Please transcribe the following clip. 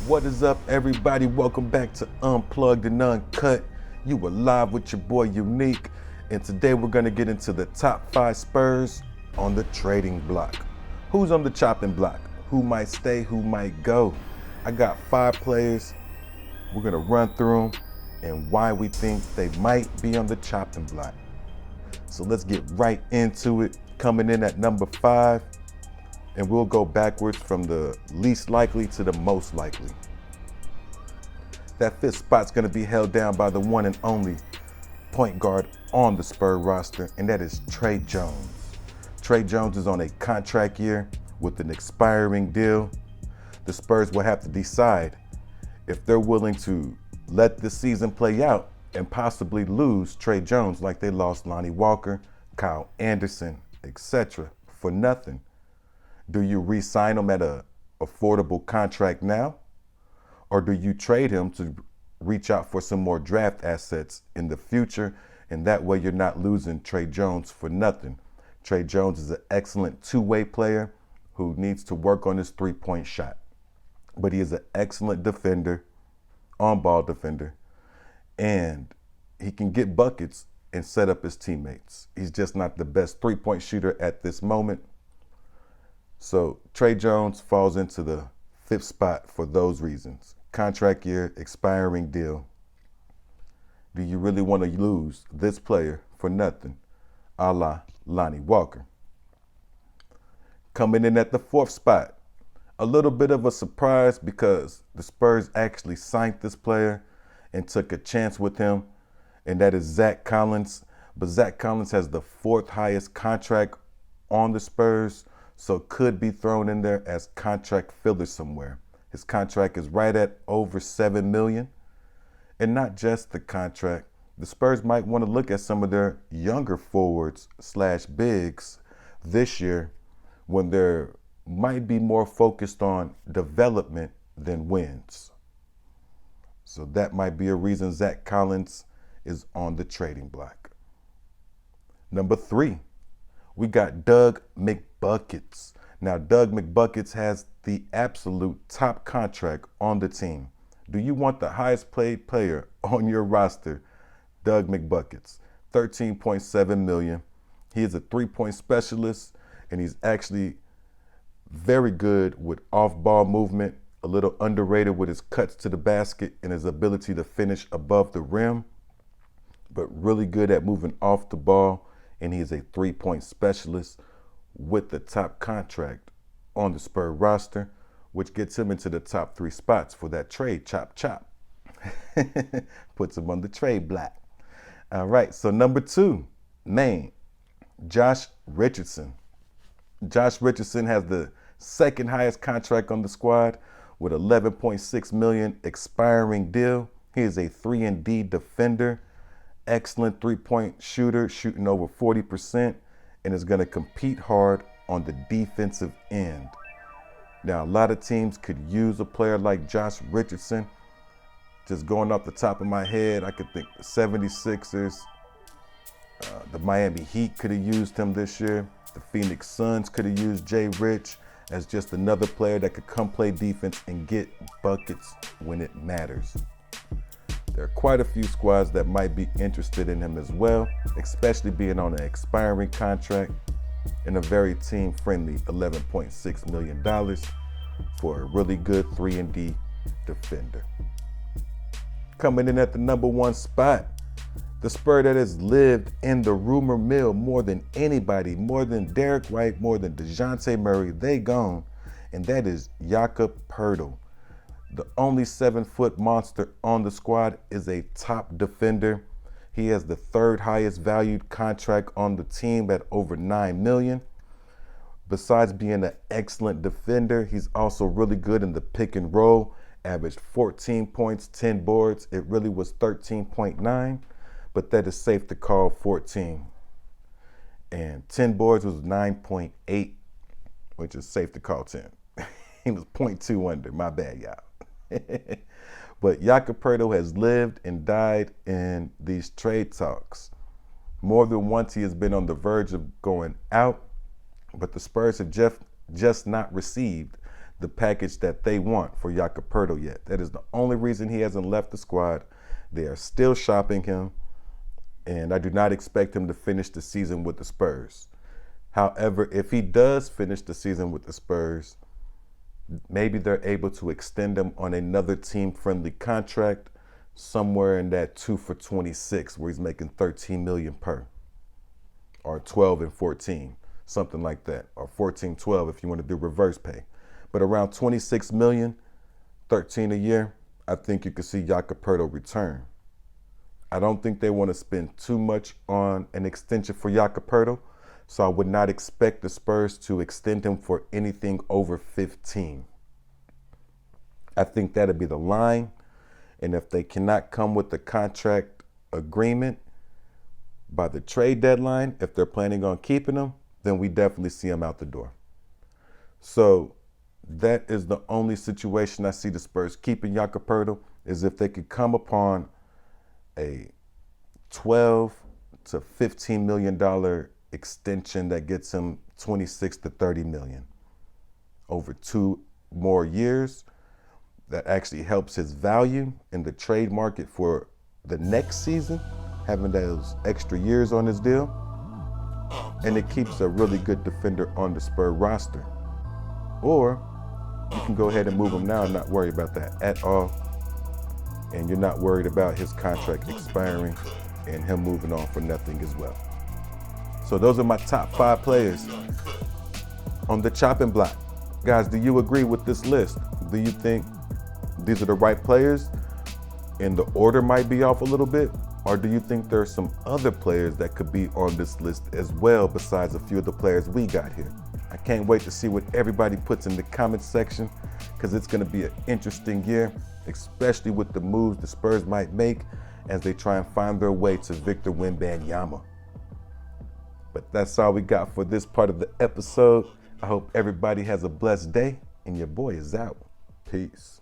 What is up, everybody? Welcome back to Unplugged and Uncut. You were live with your boy Unique, and today we're going to get into the top 5 Spurs on the trading block. Who's on the chopping block? Who might stay? Who might go? I got 5 players. We're going to run through them and why we think they might be on the chopping block. So let's get right into it. Coming in at number 5. And we'll go backwards from the least likely to the most likely. That 5th spot's gonna be held down by the one and only point guard on the Spurs roster, and that is Trey Jones. Trey Jones is on a contract year with an expiring deal. The Spurs will have to decide if they're willing to let this season play out and possibly lose Trey Jones like they lost Lonnie Walker, Kyle Anderson, etc. for nothing. Do you re-sign him at an affordable contract now? Or do you trade him to reach out for some more draft assets in the future? And that way you're not losing Trey Jones for nothing. Trey Jones is an excellent two-way player who needs to work on his three-point shot. But he is an excellent defender, on-ball defender, and he can get buckets and set up his teammates. He's just not the best three-point shooter at this moment. So Trey Jones falls into the 5th spot for those reasons. Contract year, expiring deal. Do you really want to lose this player for nothing? A la Lonnie Walker. Coming in at the 4th spot. A little bit of a surprise because the Spurs actually signed this player and took a chance with him, and that is Zach Collins. But Zach Collins has the 4th highest contract on the Spurs, so could be thrown in there as contract filler somewhere. His contract is right at over $7 million. And not just the contract, the Spurs might want to look at some of their younger forwards / bigs this year when they're might be more focused on development than wins. So that might be a reason Zach Collins is on the trading block. Number 3. We got Doug McBuckets. Now, Doug McBuckets has the absolute top contract on the team. Do you want the highest paid player on your roster? Doug McBuckets, $13.7 million. He is a three-point specialist, and he's actually very good with off-ball movement, a little underrated with his cuts to the basket and his ability to finish above the rim, but really good at moving off the ball. And he is a three-point specialist with the top contract on the Spurs roster, which gets him into the top 3 spots for that trade chop. Puts him on the trade block. All right, so number 2, Maine, Josh Richardson. Josh Richardson has the 2nd highest contract on the squad with $11.6 million expiring deal. He is a 3-and-D defender. Excellent three-point shooter, shooting over 40%, and is going to compete hard on the defensive end. Now, a lot of teams could use a player like Josh Richardson. Just going off the top of my head, I could think the 76ers, the Miami Heat could have used him this year. The Phoenix Suns could have used Jay Rich as just another player that could come play defense and get buckets when it matters. There are quite a few squads that might be interested in him as well, especially being on an expiring contract and a very team-friendly $11.6 million for a really good 3-and-D defender. Coming in at the number 1 spot, the Spur that has lived in the rumor mill more than anybody, more than Derek White, more than DeJounte Murray, they gone, and that is Jakob Poeltl. The only 7-foot monster on the squad is a top defender. He has the 3rd highest valued contract on the team at over $9 million. Besides being an excellent defender, he's also really good in the pick and roll. Averaged 14 points, 10 boards. It really was 13.9, but that is safe to call 14. And 10 boards was 9.8, which is safe to call 10. He was 0.2 under, my bad, y'all. But Jakob Poeltl has lived and died in these trade talks. More than once he has been on the verge of going out, but the Spurs have just not received the package that they want for Jakob Poeltl yet. That is the only reason he hasn't left the squad. They are still shopping him, and I do not expect him to finish the season with the Spurs. However, if he does finish the season with the Spurs, maybe they're able to extend him on another team-friendly contract somewhere in that 2 for 26, where he's making 13 million per, or 12 and 14, something like that, or 14, 12 if you want to do reverse pay. But around 26 million, 13 a year, I think you could see Jakob Poeltl return. I don't think they want to spend too much on an extension for Jakob Poeltl, so I would not expect the Spurs to extend him for anything over 15. I think that'd be the line. And if they cannot come with the contract agreement by the trade deadline, if they're planning on keeping him, then we definitely see him out the door. So that is the only situation I see the Spurs keeping Jakob Poeltl, is if they could come upon a $12 to $15 million extension that gets him 26 to 30 million over 2 more years. That actually helps his value in the trade market for the next season, having those extra years on his deal. And it keeps a really good defender on the Spur roster. Or you can go ahead and move him now and not worry about that at all. And you're not worried about his contract expiring and him moving on for nothing as well. So those are my top 5 players on the chopping block. Guys, do you agree with this list? Do you think these are the right players and the order might be off a little bit? Or do you think there are some other players that could be on this list as well besides a few of the players we got here? I can't wait to see what everybody puts in the comments section, because it's going to be an interesting year, especially with the moves the Spurs might make as they try and find their way to Victor Wembanyama. But that's all we got for this part of the episode. I hope everybody has a blessed day, and your boy is out. Peace.